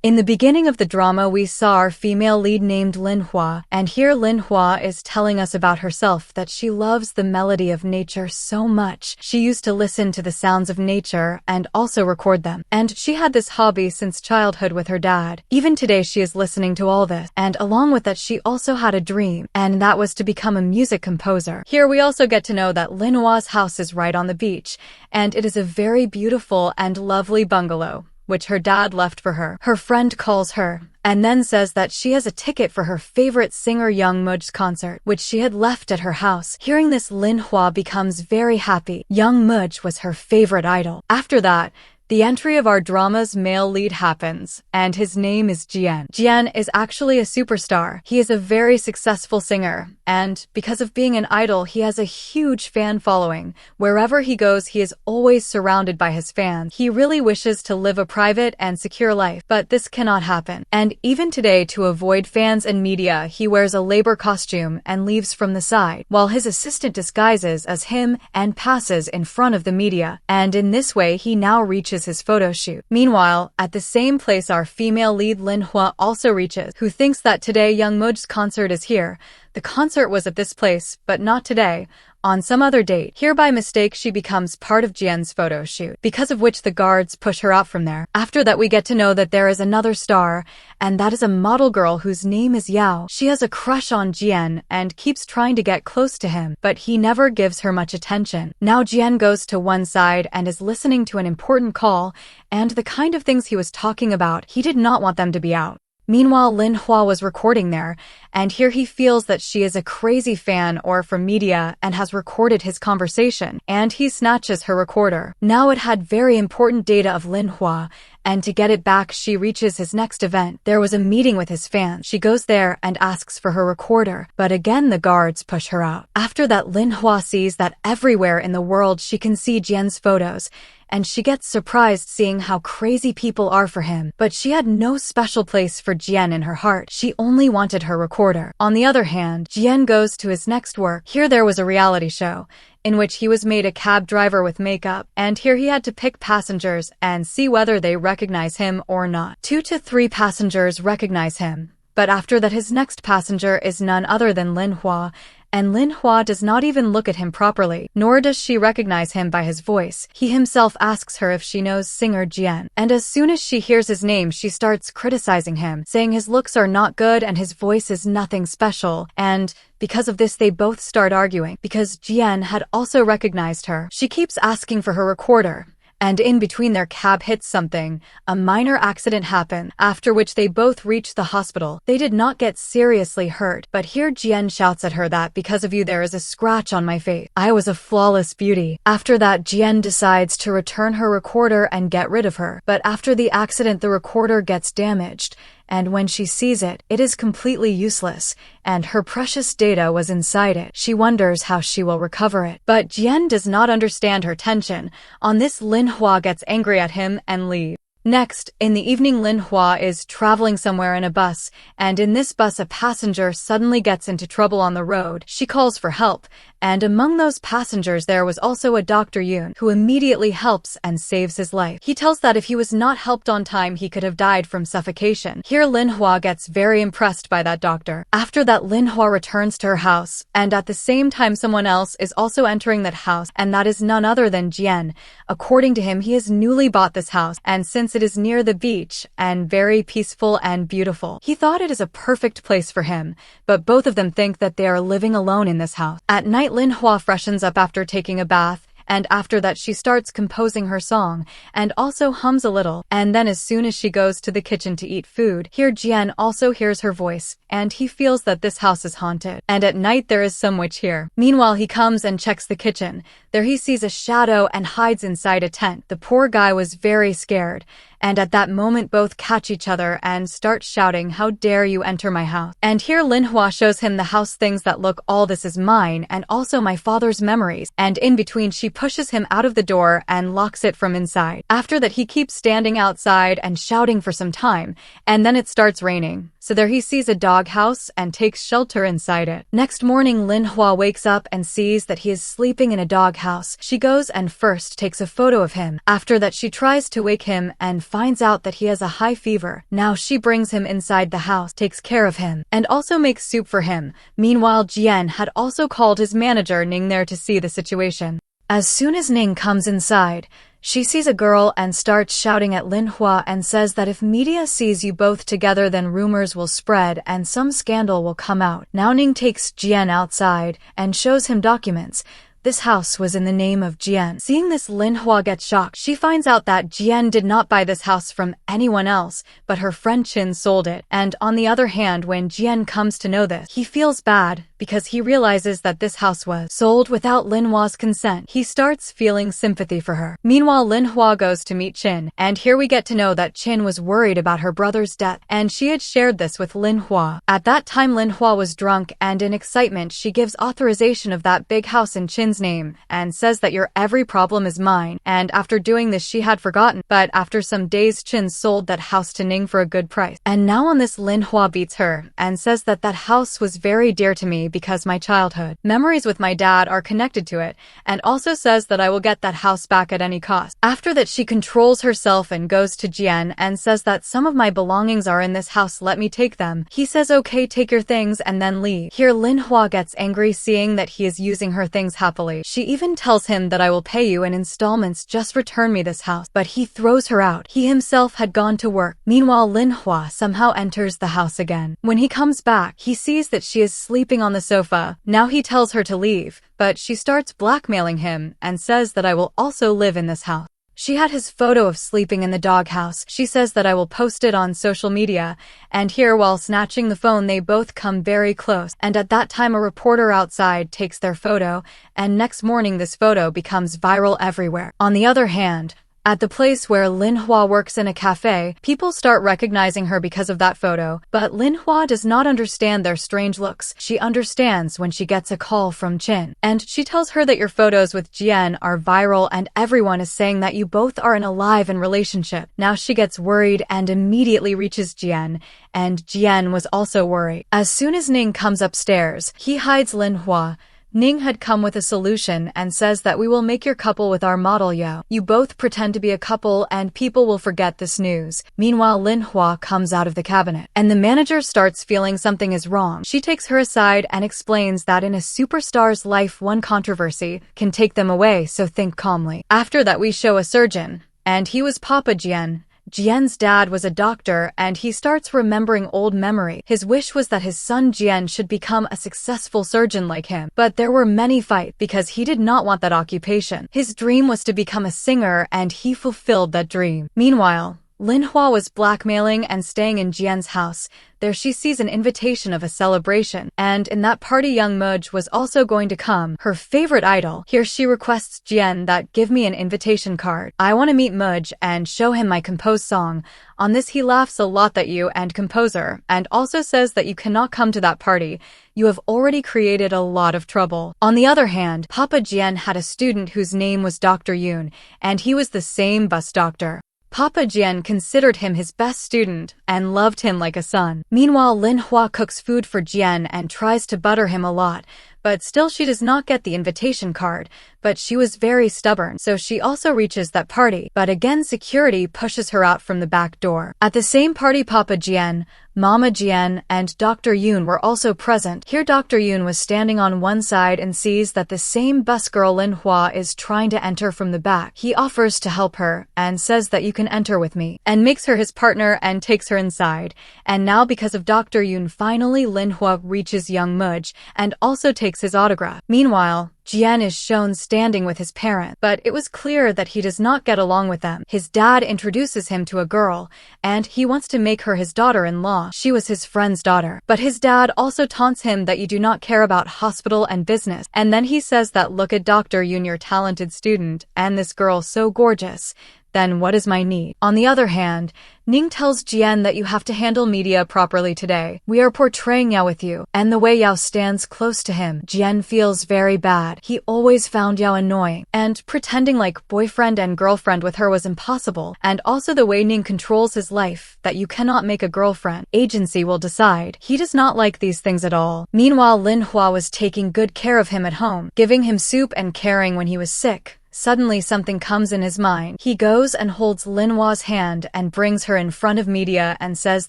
In the beginning of the drama, we saw our female lead named Linhua, and here Linhua is telling us about herself that she loves the melody of nature so much. She used to listen to the sounds of nature and also record them. And she had this hobby since childhood with her dad. Even today she is listening to all this. And along with that, she also had a dream, and that was to become a music composer. Here we also get to know that Linhua's house is right on the beach, and it is a very beautiful and lovely bungalow, which her dad left for her. Her friend calls her and then says that she has a ticket for her favorite singer Young Muj's concert, which she had left at her house. Hearing this, Linhua becomes very happy. Young Muj was her favorite idol. After that, the entry of our drama's male lead happens, and his name is Jian. Jian is actually a superstar. He is a very successful singer, and because of being an idol, he has a huge fan following. Wherever he goes, he is always surrounded by his fans. He really wishes to live a private and secure life, but this cannot happen. And even today, to avoid fans and media, he wears a labor costume and leaves from the side, while his assistant disguises as him and passes in front of the media. And in this way, he now reaches his photo shoot. Meanwhile, at the same place our female lead Linhua also reaches, who thinks that today Young Muj's concert is here. The concert was at this place, but not today, on some other date. Here by mistake she becomes part of Jian's photo shoot, because of which the guards push her out from there. After that we get to know that there is another star, and that is a model girl whose name is Yao. She has a crush on Jian and keeps trying to get close to him, but he never gives her much attention. Now Jian goes to one side and is listening to an important call, and the kind of things he was talking about, he did not want them to be out. Meanwhile, Linhua was recording there, and here he feels that she is a crazy fan or from media and has recorded his conversation, and he snatches her recorder. Now it had very important data of Linhua, and to get it back, she reaches his next event. There was a meeting with his fans. She goes there and asks for her recorder, but again the guards push her out. After that, Linhua sees that everywhere in the world she can see Jian's photos, and she gets surprised seeing how crazy people are for him. But she had no special place for Jian in her heart. She only wanted her recorder. On the other hand, Jian goes to his next work. Here there was a reality show, in which he was made a cab driver with makeup, and here he had to pick passengers and see whether they recognize him or not. 2 to 3 passengers recognize him, but after that his next passenger is none other than Linhua, and Linhua does not even look at him properly, nor does she recognize him by his voice. He himself asks her if she knows singer Jian, and as soon as she hears his name, she starts criticizing him, saying his looks are not good and his voice is nothing special, and because of this they both start arguing, because Jian had also recognized her. She keeps asking for her recorder, and in between their cab hits something. A minor accident happened, after which they both reach the hospital. They did not get seriously hurt, but here Jian shouts at her that because of you there is a scratch on my face. I was a flawless beauty. After that, Jian decides to return her recorder and get rid of her, but after the accident the recorder gets damaged, and when she sees it, it is completely useless, and her precious data was inside it. She wonders how she will recover it. But Jian does not understand her tension. On this, Linhua gets angry at him and leaves. Next, in the evening, Linhua is traveling somewhere in a bus, and in this bus a passenger suddenly gets into trouble on the road. She calls for help, and among those passengers there was also a Dr. Yoon, who immediately helps and saves his life. He tells that if he was not helped on time he could have died from suffocation. Here Linhua gets very impressed by that doctor. After that, Linhua returns to her house, and at the same time someone else is also entering that house, and that is none other than Jian. According to him, he has newly bought this house, and since it is near the beach and very peaceful and beautiful, he thought it is a perfect place for him, but both of them think that they are living alone in this house. At night, Linhua freshens up after taking a bath, and after that she starts composing her song, and also hums a little, and then as soon as she goes to the kitchen to eat food, here Jian also hears her voice, and he feels that this house is haunted, and at night there is some witch here. Meanwhile, he comes and checks the kitchen. There he sees a shadow and hides inside a tent. The poor guy was very scared, and at that moment both catch each other and start shouting, "How dare you enter my house?" And here Linhua shows him the house things that look, all this is mine, and also my father's memories, and in between she pushes him out of the door and locks it from inside. After that he keeps standing outside and shouting for some time, and then it starts raining. so there he sees a doghouse and takes shelter inside it. Next morning, Linhua wakes up and sees that he is sleeping in a doghouse. She goes and first takes a photo of him. After that, she tries to wake him and finds out that he has a high fever. Now she brings him inside the house, takes care of him, and also makes soup for him. Meanwhile, Jian had also called his manager Ning there to see the situation. As soon as Ning comes inside, she sees a girl and starts shouting at Linhua and says that if media sees you both together, then rumors will spread and some scandal will come out. Now Ning takes Jian outside and shows him documents. This house was in the name of Jian. Seeing this, Linhua gets shocked. She finds out that Jian did not buy this house from anyone else, but her friend Chin sold it. And on the other hand, when Jian comes to know this, he feels bad because he realizes that this house was sold without Linhua's consent. He starts feeling sympathy for her. Meanwhile, Linhua goes to meet Chin, and here we get to know that Chin was worried about her brother's death, and she had shared this with Linhua. At that time, Linhua was drunk, and in excitement, she gives authorization of that big house in Chin's name and says that your every problem is mine. And after doing this, she had forgotten, but after some days, Chin sold that house to Ning for a good price. And now on this, Linhua beats her and says that that house was very dear to me because my childhood memories with my dad are connected to it, and also says that I will get that house back at any cost. After that, she controls herself and goes to Jian and says that some of my belongings are in this house, let me take them. He says okay, take your things and then leave. Here Linhua gets angry seeing that he is using her things happily. She even tells him that I will pay you in installments, just return me this house, but he throws her out. He himself had gone to work. Meanwhile, Linhua somehow enters the house again. When he comes back, he sees that she is sleeping on the sofa. Now he tells her to leave, but she starts blackmailing him and says that I will also live in this house. She had his photo of sleeping in the doghouse. She says that I will post it on social media, and here while snatching the phone they both come very close, and at that time a reporter outside takes their photo, and next morning this photo becomes viral everywhere. On the other hand, at the place where Linhua works in a cafe, people start recognizing her because of that photo, but Linhua does not understand their strange looks. She understands when she gets a call from Chin, and she tells her that your photos with Jian are viral and everyone is saying that you both are in a live-in relationship. Now she gets worried and immediately reaches Jian, and Jian was also worried. As soon as Ning comes upstairs, he hides Linhua. Ning had come with a solution and says that we will make your couple with our model Yo. You both pretend to be a couple and people will forget this news. Meanwhile, Linhua comes out of the cabinet and the manager starts feeling something is wrong. She takes her aside and explains that in a superstar's life, one controversy can take them away, so think calmly. After that, we show a surgeon, and he was Papa Jian. Jian's dad was a doctor, and he starts remembering old memory. His wish was that his son Jian should become a successful surgeon like him. But there were many fights because he did not want that occupation. His dream was to become a singer, and he fulfilled that dream. Meanwhile, Linhua was blackmailing and staying in Jian's house. There she sees an invitation of a celebration, and in that party young Mudge was also going to come, her favorite idol. Here she requests Jian that give me an invitation card. I want to meet Mudge and show him my composed song. On this he laughs a lot at you and composer, and also says that you cannot come to that party. You have already created a lot of trouble. On the other hand, Papa Jian had a student whose name was Dr. Yoon, and he was the same bus doctor. Papa Jian considered him his best student and loved him like a son. Meanwhile, Linhua cooks food for Jian and tries to butter him a lot, but still she does not get the invitation card. But she was very stubborn, so she also reaches that party. But again, security pushes her out from the back door. At the same party, Papa Jian, Mama Jian, and Dr. Yoon were also present. Here Dr. Yoon was standing on one side and sees that the same bus girl Linhua is trying to enter from the back. He offers to help her and says that you can enter with me, and makes her his partner and takes her inside. And now because of Dr. Yoon, finally Linhua reaches young Mudge and also takes his autograph. Meanwhile, Jian is shown standing with his parents, but it was clear that he does not get along with them. His dad introduces him to a girl, and he wants to make her his daughter-in-law. She was his friend's daughter. But his dad also taunts him that you do not care about hospital and business. And then he says that look at Dr. Yoon, your talented student, and this girl so gorgeous. then what is my need? On the other hand, Ning tells Jian that you have to handle media properly today. We are portraying Yao with you. And the way Yao stands close to him, Jian feels very bad. He always found Yao annoying, and pretending like boyfriend and girlfriend with her was impossible. And also the way Ning controls his life, that you cannot make a girlfriend. Agency will decide. He does not like these things at all. Meanwhile, Lin Hua was taking good care of him at home, giving him soup and caring when he was sick. Suddenly something comes in his mind. He goes and holds Lin Hua's hand and brings her in front of media and says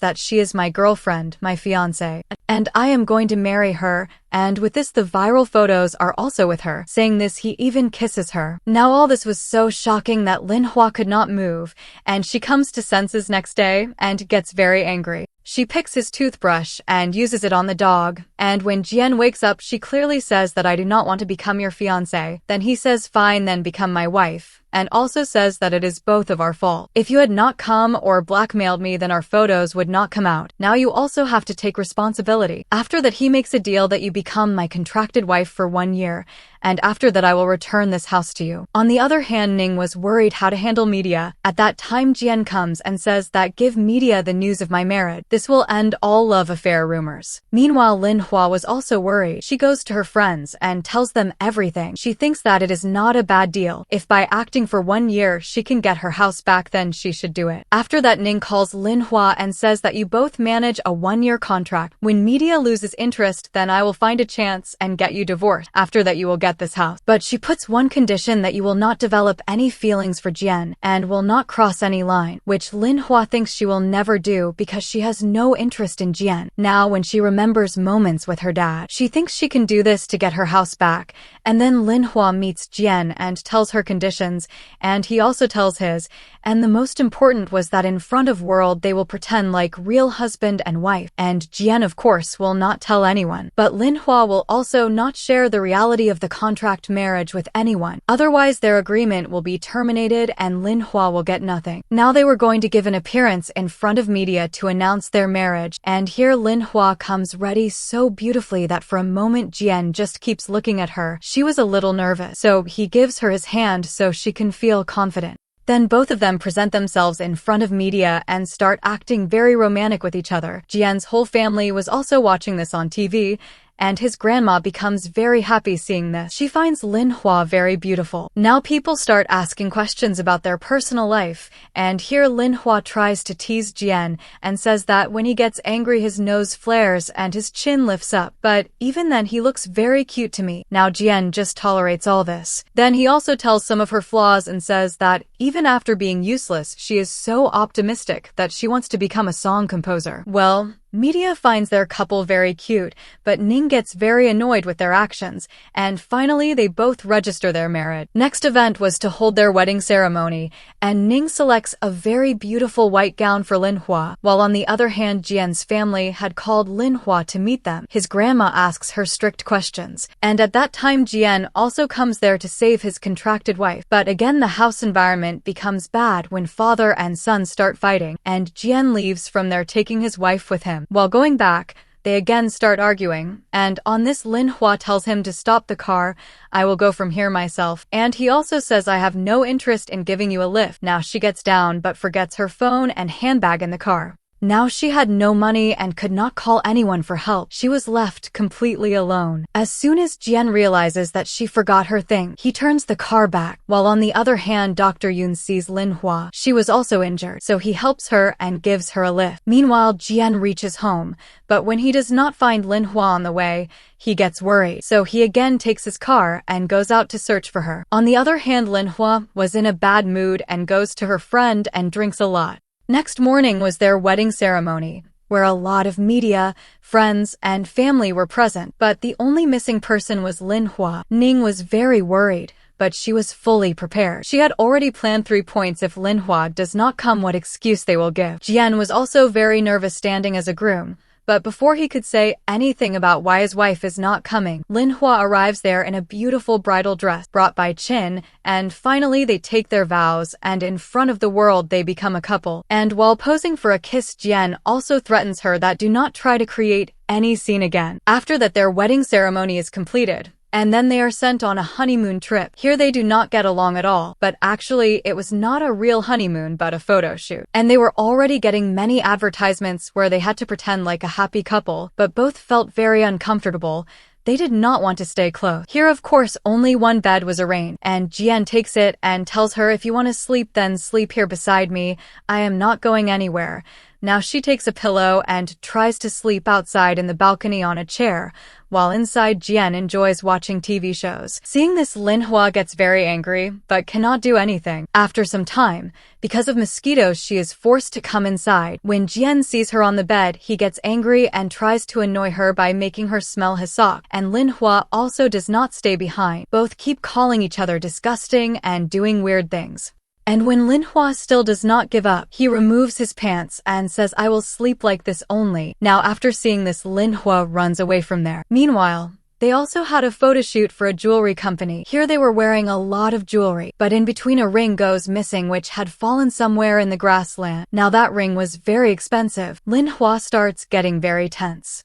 that she is my girlfriend, my fiancé, and I am going to marry her. And with this, the viral photos are also with her. Saying this, he even kisses her. Now all this was so shocking that Lin Hua could not move, and she comes to senses next day and gets very angry. She picks his toothbrush and uses it on the dog, and when Jian wakes up, she clearly says that I do not want to become your fiancé. Then he says fine, then become my wife, and also says that it is both of our fault. If you had not come or blackmailed me, then our photos would not come out. Now you also have to take responsibility. After that, he makes a deal that you become my contracted wife for 1 year, and after that I will return this house to you. On the other hand, Ning was worried how to handle media. At that time, Jian comes and says that give media the news of my marriage. This will end all love affair rumors. Meanwhile, Lin Hua was also worried. She goes to her friends and tells them everything. She thinks that it is not a bad deal. If by acting for 1 year she can get her house back, then she should do it. After that, Ning calls Lin Hua and says that you both manage a 1-year contract. When media loses interest, then I will find a chance and get you divorced. After that, you will get this house. But she puts one condition, that you will not develop any feelings for Jian and will not cross any line, which Lin Hua thinks she will never do because she has no interest in Jian. Now when she remembers moments with her dad, she thinks she can do this to get her house back. And then Lin Hua meets Jian and tells her conditions, and he also tells his, and the most important was that in front of world they will pretend like real husband and wife, and Jian of course will not tell anyone. But Lin Hua will also not share the reality of the contract marriage with anyone, otherwise their agreement will be terminated and Lin Hua will get nothing. Now they were going to give an appearance in front of media to announce their marriage, and here Lin Hua comes ready so beautifully that for a moment Jian just keeps looking at her. She was a little nervous, so he gives her his hand so she can feel confident. Then both of them present themselves in front of media and start acting very romantic with each other. Jian's whole family was also watching this on TV, and his grandma becomes very happy seeing this. She finds Lin Hua very beautiful. Now people start asking questions about their personal life, and here Lin Hua tries to tease Jian and says that when he gets angry his nose flares and his chin lifts up, but even then he looks very cute to me. Now Jian just tolerates all this. Then he also tells some of her flaws and says that even after being useless, she is so optimistic that she wants to become a song composer. Well, media finds their couple very cute, but Ning gets very annoyed with their actions, and finally they both register their marriage. Next event was to hold their wedding ceremony, and Ning selects a very beautiful white gown for Lin Hua, while on the other hand Jian's family had called Lin Hua to meet them. His grandma asks her strict questions, and at that time Jian also comes there to save his contracted wife. But again the house environment becomes bad when father and son start fighting, and Jian leaves from there taking his wife with him. While going back, they again start arguing, and on this Lin Hua tells him to stop the car. I will go from here myself. And he also says I have no interest in giving you a lift. Now she gets down but forgets her phone and handbag in the car. Now she had no money and could not call anyone for help. She was left completely alone. As soon as Jian realizes that she forgot her thing, he turns the car back. While on the other hand, Dr. Yoon sees Lin Hua. She was also injured, so he helps her and gives her a lift. Meanwhile, Jian reaches home, but when he does not find Lin Hua on the way, he gets worried. So he again takes his car and goes out to search for her. On the other hand, Lin Hua was in a bad mood and goes to her friend and drinks a lot. Next morning was their wedding ceremony, where a lot of media, friends, and family were present, but the only missing person was Lin Hua. Ning was very worried, but she was fully prepared. She had already planned 3 points if Lin Hua does not come, what excuse they will give. Jian was also very nervous standing as a groom, but before he could say anything about why his wife is not coming, Lin Hua arrives there in a beautiful bridal dress brought by Chin, and finally they take their vows, and in front of the world they become a couple. And while posing for a kiss, Jian also threatens her that do not try to create any scene again. After that, their wedding ceremony is completed, And then they are sent on a honeymoon trip. Here they do not get along at all, but actually it was not a real honeymoon but a photo shoot. And they were already getting many advertisements where they had to pretend like a happy couple, but both felt very uncomfortable. They did not want to stay close. Here, of course, only one bed was arranged, and Jian takes it and tells her, if you want to sleep, then sleep here beside me. I am not going anywhere. Now she takes a pillow and tries to sleep outside in the balcony on a chair, while inside Jian enjoys watching TV shows. Seeing this, Linhua gets very angry, but cannot do anything. After some time, because of mosquitoes, she is forced to come inside. When Jian sees her on the bed, he gets angry and tries to annoy her by making her smell his sock, and Linhua also does not stay behind. Both keep calling each other disgusting and doing weird things. And when Linhua still does not give up, he removes his pants and says, I will sleep like this only. Now after seeing this, Linhua runs away from there. Meanwhile, they also had a photo shoot for a jewelry company. Here they were wearing a lot of jewelry, but in between a ring goes missing which had fallen somewhere in the grassland. Now that ring was very expensive. Linhua starts getting very tense.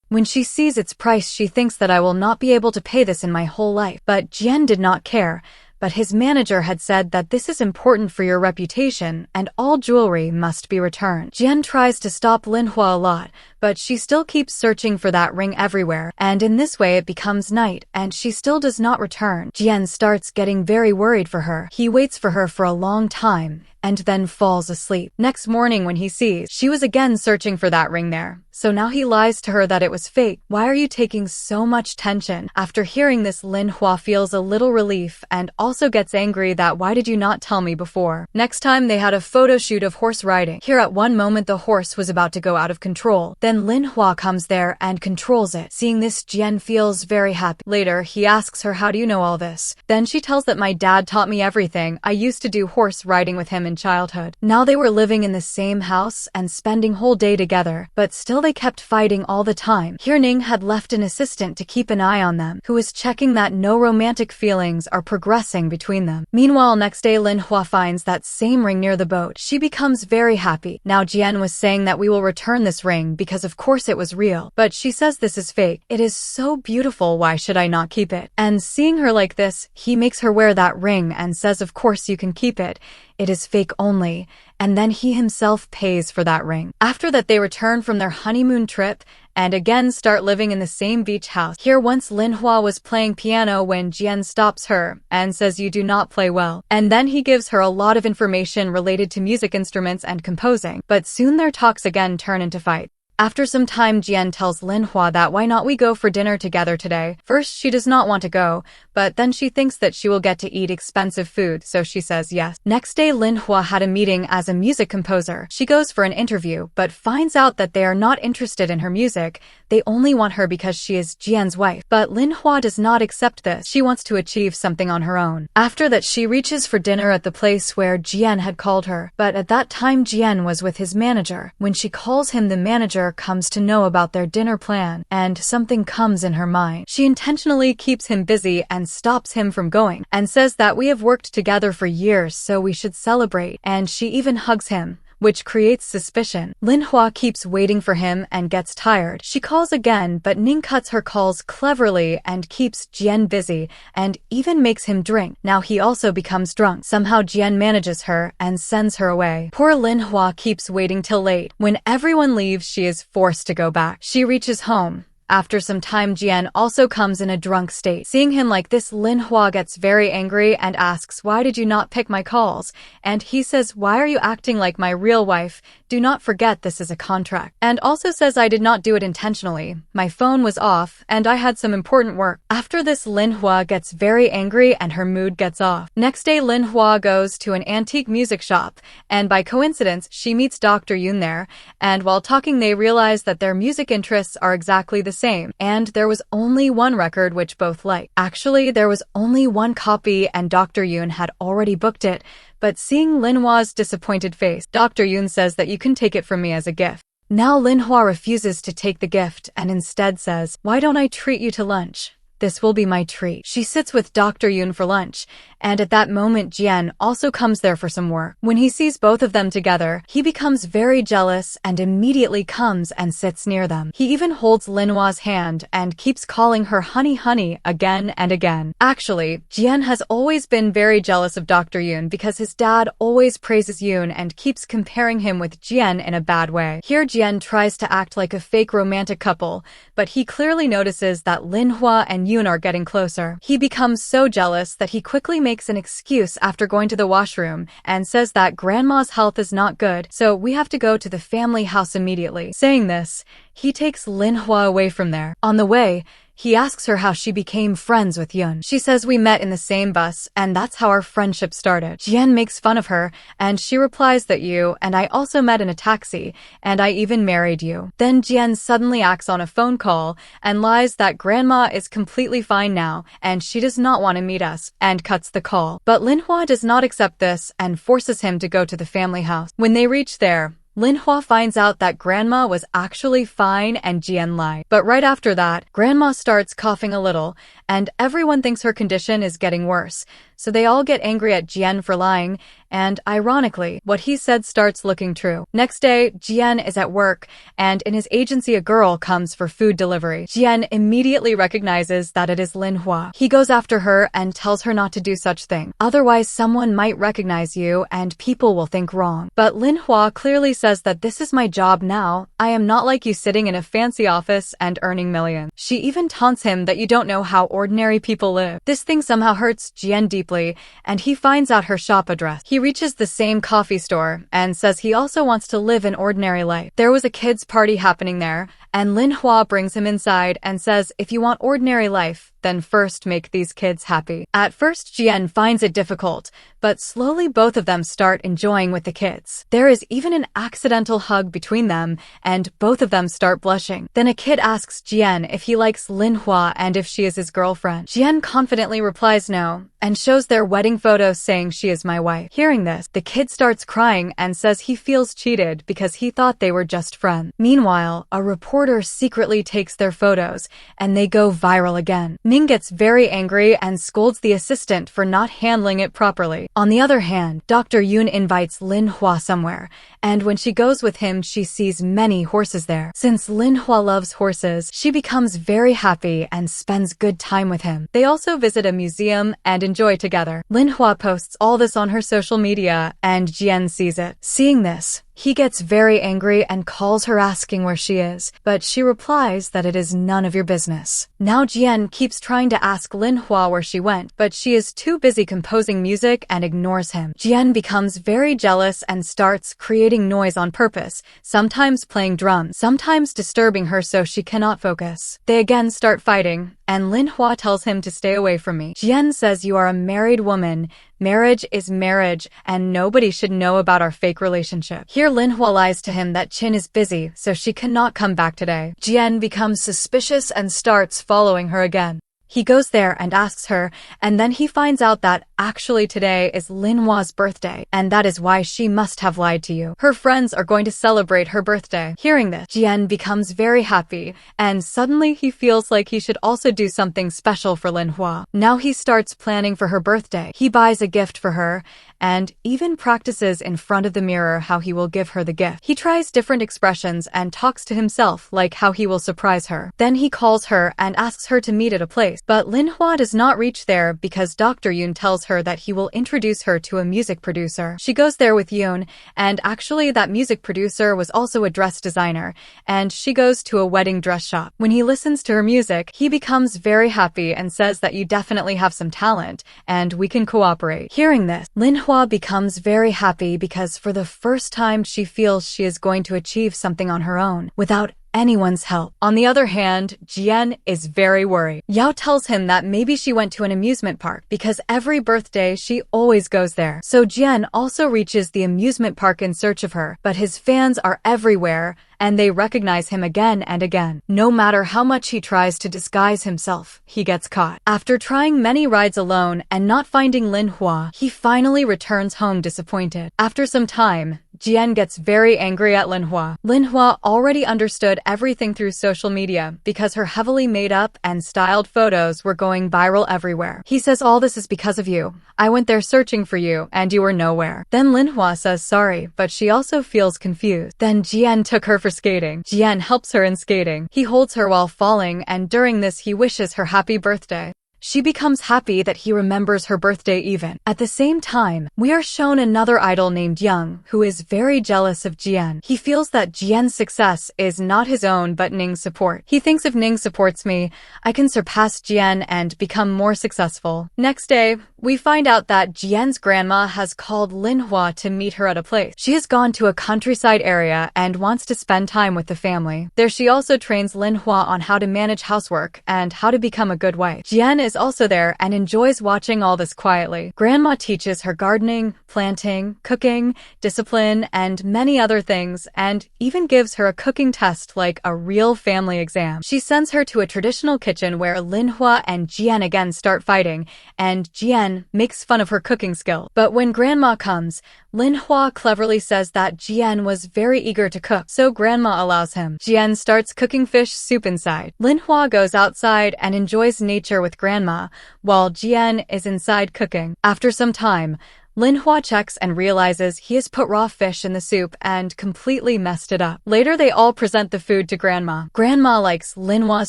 When she sees its price, she thinks that I will not be able to pay this in my whole life. But Jian did not care. But his manager had said that this is important for your reputation and all jewelry must be returned. Jian tries to stop Linhua a lot, but she still keeps searching for that ring everywhere, and in this way it becomes night and she still does not return. Jian starts getting very worried for her. He waits for her for a long time and then falls asleep. Next morning when he sees she was again searching for that ring there, so now he lies to her that it was fake. Why are you taking so much tension? After hearing this, Linhua feels a little relief and also gets angry that why did you not tell me before? Next time they had a photo shoot of horse riding. Here at one moment the horse was about to go out of control. Then Linhua comes there and controls it. Seeing this, Jian feels very happy. Later, he asks her, how do you know all this? Then she tells that my dad taught me everything. I used to do horse riding with him in childhood. Now they were living in the same house and spending whole day together, but still they kept fighting all the time. Here Ning had left an assistant to keep an eye on them, who is checking that no romantic feelings are progressing between them. Meanwhile, next day Linhua finds that same ring near the boat. She becomes very happy. Now Jian was saying that we will return this ring because of course it was real, but she says this is fake. It is so beautiful, why should I not keep it? And seeing her like this, he makes her wear that ring and says of course you can keep it. It is fake only, and then he himself pays for that ring. After that they return from their honeymoon trip and again start living in the same beach house. Here once Linhua was playing piano when Jian stops her and says you do not play well. And then he gives her a lot of information related to music instruments and composing, but soon their talks again turn into fight. After some time, Jian tells Linhua that why not we go for dinner together today. First, she does not want to go, but then she thinks that she will get to eat expensive food, so she says yes. Next day, Linhua had a meeting as a music composer. She goes for an interview, but finds out that they are not interested in her music. They only want her because she is Jian's wife. But Linhua does not accept this. She wants to achieve something on her own. After that, she reaches for dinner at the place where Jian had called her, but at that time Jian was with his manager. When she calls him, the manager comes to know about their dinner plan, and something comes in her mind. She intentionally keeps him busy and stops him from going, and says that we have worked together for years, so we should celebrate, and she even hugs him, which creates suspicion. Linhua keeps waiting for him and gets tired. She calls again, but Ning cuts her calls cleverly and keeps Jian busy and even makes him drink. Now he also becomes drunk. Somehow Jian manages her and sends her away. Poor Linhua keeps waiting till late. When everyone leaves, she is forced to go back. She reaches home. After some time, Jian also comes in a drunk state. Seeing him like this, Linhua gets very angry and asks, why did you not pick my calls? And he says, why are you acting like my real wife? Do not forget this is a contract. And also says I did not do it intentionally. My phone was off and I had some important work. After this, Linhua gets very angry and her mood gets off. Next day, Linhua goes to an antique music shop and by coincidence, she meets Dr. Yoon there. And while talking, they realize that their music interests are exactly the same. And there was only one record which both liked. Actually, there was only one copy and Dr. Yoon had already booked it. But seeing Linhua's disappointed face, Dr. Yoon says that you can take it from me as a gift. Now Linhua refuses to take the gift and instead says, why don't I treat you to lunch? This will be my treat. She sits with Dr. Yoon for lunch, and at that moment Jian also comes there for some work. When he sees both of them together, he becomes very jealous and immediately comes and sits near them. He even holds Linhwa's hand and keeps calling her honey honey again and again. Actually, Jian has always been very jealous of Dr. Yoon because his dad always praises Yoon and keeps comparing him with Jian in a bad way. Here Jian tries to act like a fake romantic couple, but he clearly notices that Linhwa and Yoon are getting closer. He becomes so jealous that he quickly makes an excuse after going to the washroom and says that grandma's health is not good, so we have to go to the family house immediately. Saying this, he takes Linhwa away from there. On the way, he asks her how she became friends with Yoon. She says we met in the same bus, and that's how our friendship started. Jian makes fun of her, and she replies that you and I also met in a taxi, and I even married you. Then Jian suddenly acts on a phone call and lies that grandma is completely fine now, and she does not want to meet us, and cuts the call. But Linhwa does not accept this and forces him to go to the family house. When they reach there, Linhwa finds out that grandma was actually fine and Jian lied. But right after that, grandma starts coughing a little, and everyone thinks her condition is getting worse. So they all get angry at Jian for lying, and ironically, what he said starts looking true. Next day, Jian is at work, and in his agency a girl comes for food delivery. Jian immediately recognizes that it is Linhwa. He goes after her and tells her not to do such thing. Otherwise, someone might recognize you and people will think wrong. But Linhwa clearly says that this is my job now. I am not like you sitting in a fancy office and earning millions. She even taunts him that you don't know how ordinary people live. This thing somehow hurts Jian deeply, and he finds out her shop address. He reaches the same coffee store and says he also wants to live an ordinary life. There was a kids' party happening there, and Linhwa brings him inside and says, if you want ordinary life, then first make these kids happy. At first, Jian finds it difficult, but slowly both of them start enjoying with the kids. There is even an accidental hug between them, and both of them start blushing. Then a kid asks Jian if he likes Linhwa and if she is his girlfriend. Jian confidently replies no, and shows their wedding photos saying she is my wife. Hearing this, the kid starts crying and says he feels cheated because he thought they were just friends. Meanwhile, a reporter secretly takes their photos, and they go viral again. Ming gets very angry and scolds the assistant for not handling it properly. On the other hand, Dr. Yoon invites Linhwa somewhere, and when she goes with him, she sees many horses there. Since Linhwa loves horses, she becomes very happy and spends good time with him. They also visit a museum and enjoy together. Linhwa posts all this on her social media, and Jian sees it. Seeing this, he gets very angry and calls her asking where she is, but she replies that it is none of your business. Now Jian keeps trying to ask Linhwa where she went, but she is too busy composing music and ignores him. Jian becomes very jealous and starts creating noise on purpose, sometimes playing drums, sometimes disturbing her so she cannot focus. They again start fighting, and Linhwa tells him to stay away from me. Jian says you are a married woman, marriage is marriage, and nobody should know about our fake relationship. Here Linhwa lies to him that Chin is busy, so she cannot come back today. Jian becomes suspicious and starts following her again. He goes there and asks her, and then he finds out that actually today is Linhwa's birthday, and that is why she must have lied to you. Her friends are going to celebrate her birthday. Hearing this, Jian becomes very happy, and suddenly he feels like he should also do something special for Linhwa. Now he starts planning for her birthday. He buys a gift for her, and even practices in front of the mirror how he will give her the gift. He tries different expressions and talks to himself like how he will surprise her. Then he calls her and asks her to meet at a place. But Linhwa does not reach there because Dr. Yoon tells her that he will introduce her to a music producer. She goes there with Yoon, and actually that music producer was also a dress designer, and she goes to a wedding dress shop. When he listens to her music, he becomes very happy and says that you definitely have some talent, and we can cooperate. Hearing this, Linhwa becomes very happy because for the first time she feels she is going to achieve something on her own, without anyone's help. On the other hand, Jian is very worried. Yao tells him that maybe she went to an amusement park because every birthday she always goes there. So Jian also reaches the amusement park in search of her, but his fans are everywhere and they recognize him again and again. No matter how much he tries to disguise himself, he gets caught. After trying many rides alone and not finding Lin Hua, he finally returns home disappointed. After some time, Jian gets very angry at Lin Hua. Lin Hua already understood everything through social media because her heavily made up and styled photos were going viral everywhere. He says all this is because of you. I went there searching for you and you were nowhere. Then Lin Hua says sorry, but she also feels confused. Then Jian took her for skating. Jian helps her in skating. He holds her while falling, and during this he wishes her happy birthday. She becomes happy that he remembers her birthday even. At the same time, we are shown another idol named Young, who is very jealous of Jian. He feels that Jian's success is not his own but Ning's support. He thinks if Ning supports me, I can surpass Jian and become more successful. Next day, we find out that Jian's grandma has called Lin Hua to meet her at a place. She has gone to a countryside area and wants to spend time with the family. There she also trains Lin Hua on how to manage housework and how to become a good wife. Jian is also there and enjoys watching all this quietly. Grandma teaches her gardening, planting, cooking, discipline, and many other things, and even gives her a cooking test like a real family exam. She sends her to a traditional kitchen where Lin Hua and Jian again start fighting, and Jian makes fun of her cooking skill. But when Grandma comes, Lin Hua cleverly says that Jian was very eager to cook, so Grandma allows him. Jian starts cooking fish soup inside. Lin Hua goes outside and enjoys nature with Grandma, while Jian is inside cooking. After some time, Lin Hua checks and realizes he has put raw fish in the soup and completely messed it up. Later, they all present the food to Grandma. Grandma likes Lin Hua's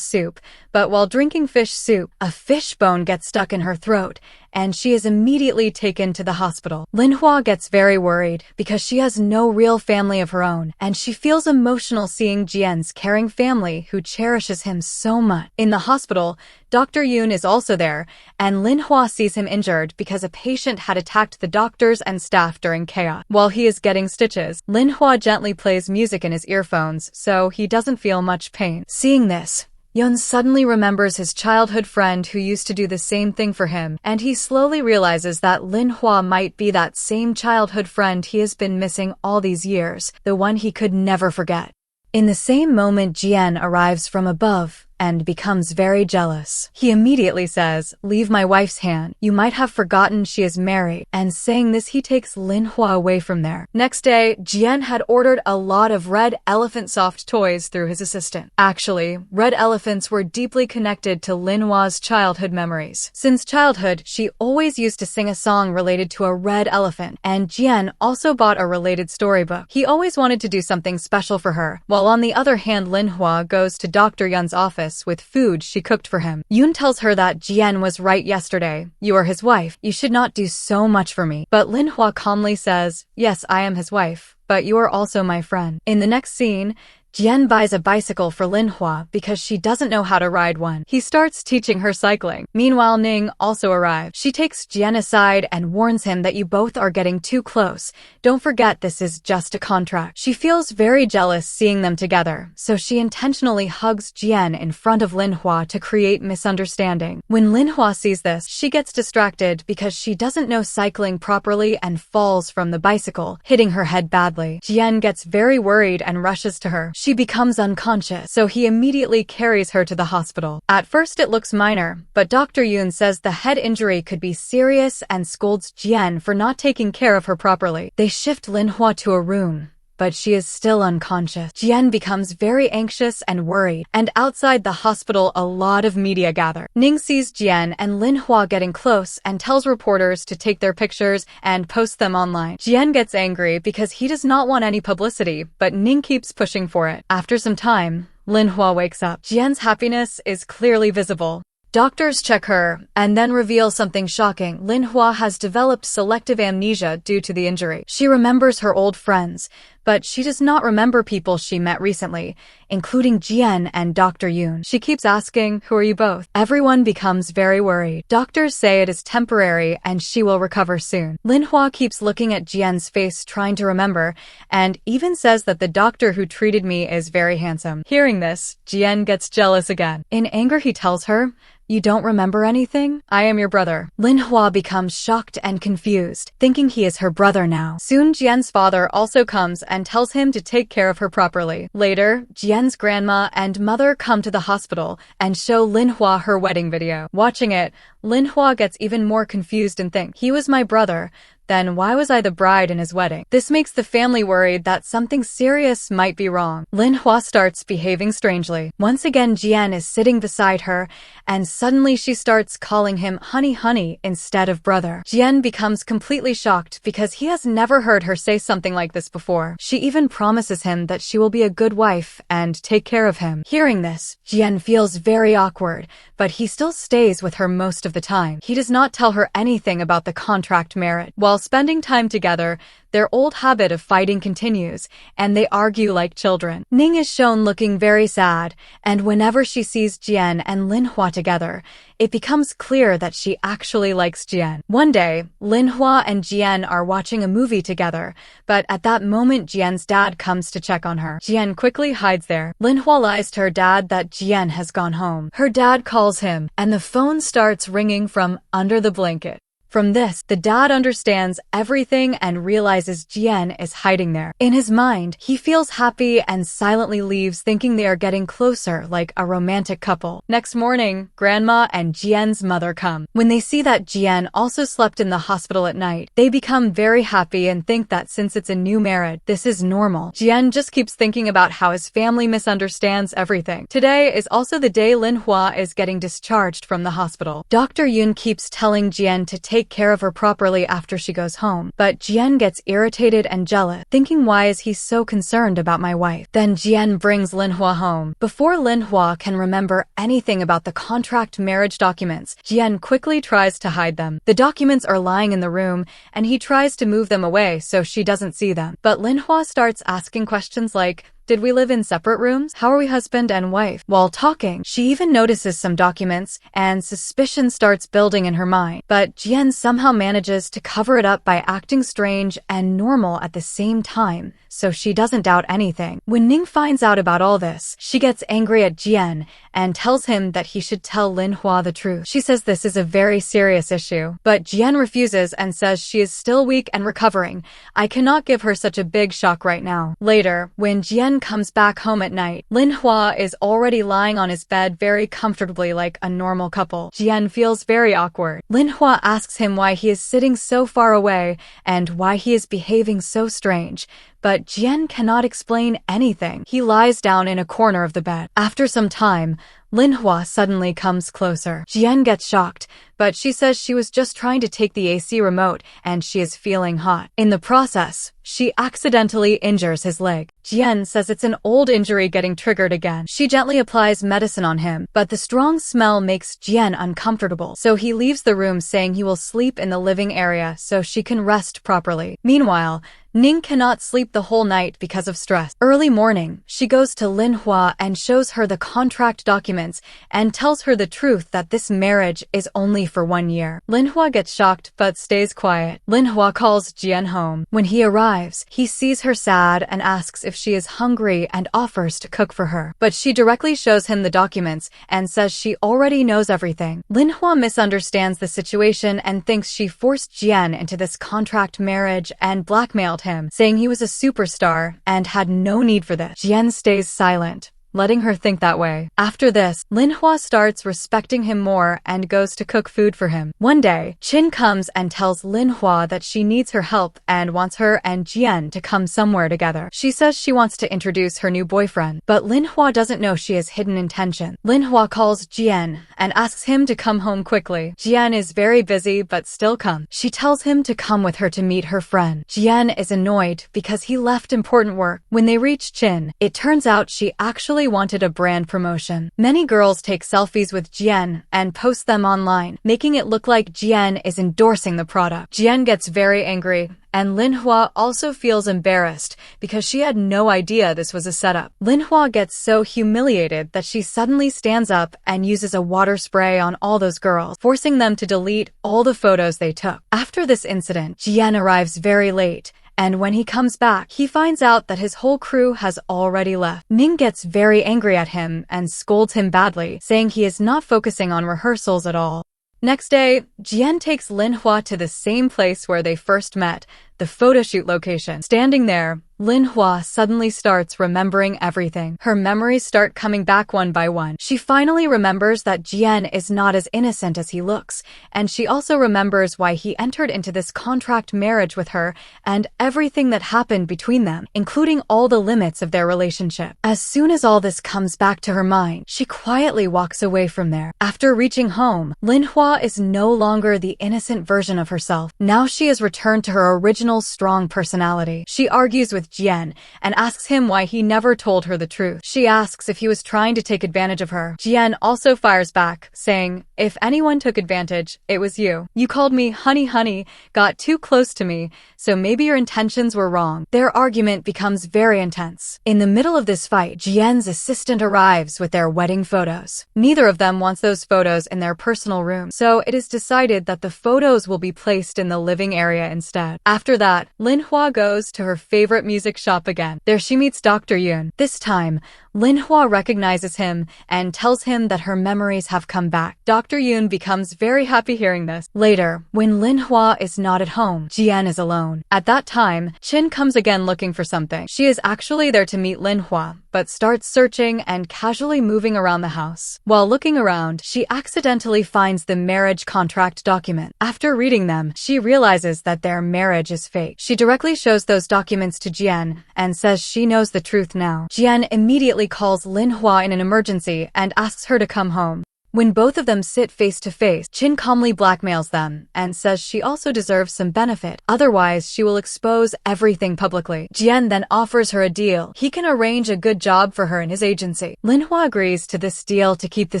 soup, but while drinking fish soup, a fish bone gets stuck in her throat, and she is immediately taken to the hospital. Lin Hua gets very worried because she has no real family of her own, and she feels emotional seeing Jian's caring family who cherishes him so much. In the hospital, Dr. Yoon is also there, and Lin Hua sees him injured because a patient had attacked the doctors and staff during chaos. While he is getting stitches, Lin Hua gently plays music in his earphones, so he doesn't feel much pain. Seeing this, Yoon suddenly remembers his childhood friend who used to do the same thing for him, and he slowly realizes that Lin Hua might be that same childhood friend he has been missing all these years, the one he could never forget. In the same moment, Jian arrives from above and becomes very jealous. He immediately says, "Leave my wife's hand. You might have forgotten she is married." And saying this, he takes Lin Hua away from there. Next day, Jian had ordered a lot of red elephant soft toys through his assistant. Actually, red elephants were deeply connected to Lin Hua's childhood memories. Since childhood, she always used to sing a song related to a red elephant, and Jian also bought a related storybook. He always wanted to do something special for her, while on the other hand, Lin Hua goes to Dr. Yun's office with food she cooked for him. Yoon tells her that Jian was right yesterday. You are his wife. You should not do so much for me. But Lin Hua calmly says, yes, I am his wife, but you are also my friend. In the next scene, Jian buys a bicycle for Lin Hua because she doesn't know how to ride one. He starts teaching her cycling. Meanwhile, Ning also arrives. She takes Jian aside and warns him that you both are getting too close. Don't forget this is just a contract. She feels very jealous seeing them together, so she intentionally hugs Jian in front of Lin Hua to create misunderstanding. When Lin Hua sees this, she gets distracted because she doesn't know cycling properly and falls from the bicycle, hitting her head badly. Jian gets very worried and rushes to her. She becomes unconscious, so he immediately carries her to the hospital. At first it looks minor, but Dr. Yoon says the head injury could be serious and scolds Jian for not taking care of her properly. They shift Lin Hua to a room, but she is still unconscious. Jian becomes very anxious and worried, and outside the hospital a lot of media gather. Ning sees Jian and Lin Hua getting close and tells reporters to take their pictures and post them online. Jian gets angry because he does not want any publicity, but Ning keeps pushing for it. After some time, Lin Hua wakes up. Jian's happiness is clearly visible. Doctors check her and then reveal something shocking. Lin Hua has developed selective amnesia due to the injury. She remembers her old friends, but she does not remember people she met recently, including Jian and Dr. Yoon. She keeps asking, who are you both? Everyone becomes very worried. Doctors say it is temporary and she will recover soon. Lin Hua keeps looking at Jian's face trying to remember, and even says that the doctor who treated me is very handsome. Hearing this, Jian gets jealous again. In anger, he tells her, you don't remember anything? I am your brother. Lin Hua becomes shocked and confused, thinking he is her brother now. Soon Jian's father also comes and and tells him to take care of her properly. Later, Jian's grandma and mother come to the hospital and show Linhua her wedding video. Watching it, Linhua gets even more confused and thinks, he was my brother, then why was I the bride in his wedding? This makes the family worried that something serious might be wrong. Linhua starts behaving strangely. Once again, Jian is sitting beside her, and suddenly she starts calling him honey honey instead of brother. Jian becomes completely shocked because he has never heard her say something like this before. She even promises him that she will be a good wife and take care of him. Hearing this, Jian feels very awkward, but he still stays with her most of the time. He does not tell her anything about the contract marriage. While spending time together, their old habit of fighting continues, and they argue like children. Ning is shown looking very sad, and whenever she sees Jian and Linhua together, it becomes clear that she actually likes Jian. One day, Linhua and Jian are watching a movie together, but at that moment Jian's dad comes to check on her. Jian quickly hides there. Linhua lies to her dad that Jian has gone home. Her dad calls him, and the phone starts ringing from under the blanket. From this, the dad understands everything and realizes Jian is hiding there. In his mind, he feels happy and silently leaves, thinking they are getting closer like a romantic couple. Next morning, Grandma and Jian's mother come. When they see that Jian also slept in the hospital at night, they become very happy and think that since it's a new marriage, this is normal. Jian just keeps thinking about how his family misunderstands everything. Today is also the day Linhua is getting discharged from the hospital. Dr. Yun keeps telling Jian to take care of her properly after she goes home, but Jian gets irritated and jealous, thinking, why is he so concerned about my wife? Then Jian brings Linhua home. Before Linhua can remember anything about the contract marriage documents, Jian quickly tries to hide them. The documents are lying in the room, and he tries to move them away so she doesn't see them. But Linhua starts asking questions like, did we live in separate rooms? How are we husband and wife? While talking, she even notices some documents, and suspicion starts building in her mind. But Jian somehow manages to cover it up by acting strange and normal at the same time, so she doesn't doubt anything. When Ning finds out about all this, she gets angry at Jian and tells him that he should tell Linhua the truth. She says this is a very serious issue, but Jian refuses and says she is still weak and recovering. I cannot give her such a big shock right now. Later, when Jian comes back home at night, Linhua is already lying on his bed very comfortably like a normal couple. Jian feels very awkward. Linhua asks him why he is sitting so far away and why he is behaving so strange, but Jian cannot explain anything. He lies down in a corner of the bed. After some time, Linhua suddenly comes closer. Jian gets shocked, but she says she was just trying to take the AC remote and she is feeling hot. In the process, she accidentally injures his leg. Jian says it's an old injury getting triggered again. She gently applies medicine on him, but the strong smell makes Jian uncomfortable, so he leaves the room saying he will sleep in the living area so she can rest properly. Meanwhile, Ning cannot sleep the whole night because of stress. Early morning, she goes to Linhua and shows her the contract documents and tells her the truth that this marriage is only for 1 year. Linhua gets shocked but stays quiet. Linhua calls Jian home. When he arrives, he sees her sad and asks if she is hungry and offers to cook for her. But she directly shows him the documents and says she already knows everything. Linhua misunderstands the situation and thinks she forced Jian into this contract marriage and blackmailed him, saying he was a superstar and had no need for this. Jian stays silent, letting her think that way. After this, Linhua starts respecting him more and goes to cook food for him. One day, Qin comes and tells Linhua that she needs her help and wants her and Jian to come somewhere together. She says she wants to introduce her new boyfriend, but Linhua doesn't know she has hidden intention. Linhua calls Jian and asks him to come home quickly. Jian is very busy but still comes. She tells him to come with her to meet her friend. Jian is annoyed because he left important work. When they reach Qin, it turns out she actually wanted a brand promotion. Many girls take selfies with Jian and post them online, making it look like Jian is endorsing the product. Jian gets very angry, and Linhua also feels embarrassed because she had no idea this was a setup. Linhua gets so humiliated that she suddenly stands up and uses a water spray on all those girls, forcing them to delete all the photos they took. After this incident, Jian arrives very late, and when he comes back, he finds out that his whole crew has already left. Ning gets very angry at him and scolds him badly, saying he is not focusing on rehearsals at all. Next day, Jian takes Linhua to the same place where they first met, the photoshoot location. Standing there, Linhua suddenly starts remembering everything. Her memories start coming back one by one. She finally remembers that Jian is not as innocent as he looks, and she also remembers why he entered into this contract marriage with her and everything that happened between them, including all the limits of their relationship. As soon as all this comes back to her mind, she quietly walks away from there. After reaching home, Linhua is no longer the innocent version of herself. Now she has returned to her original strong personality. She argues with Jian and asks him why he never told her the truth. She asks if he was trying to take advantage of her. Jian also fires back, saying, "If anyone took advantage, it was you. You called me honey, got too close to me, so maybe your intentions were wrong." Their argument becomes very intense. In the middle of this fight, Jian's assistant arrives with their wedding photos. Neither of them wants those photos in their personal room, so it is decided that the photos will be placed in the living area instead. After that, Linhua goes to her favorite music shop again. There she meets Dr. Yoon. This time, Linhua recognizes him and tells him that her memories have come back. Dr. Yoon becomes very happy hearing this. Later, when Linhua is not at home, Jian is alone. At that time, Chin comes again looking for something. She is actually there to meet Linhua, but starts searching and casually moving around the house. While looking around, she accidentally finds the marriage contract document. After reading them, she realizes that their marriage is fake. She directly shows those documents to Jian and says she knows the truth now. Jian immediately calls Linhua in an emergency and asks her to come home. When both of them sit face to face, Chin calmly blackmails them and says she also deserves some benefit. Otherwise, she will expose everything publicly. Jian then offers her a deal. He can arrange a good job for her in his agency. Linhua agrees to this deal to keep the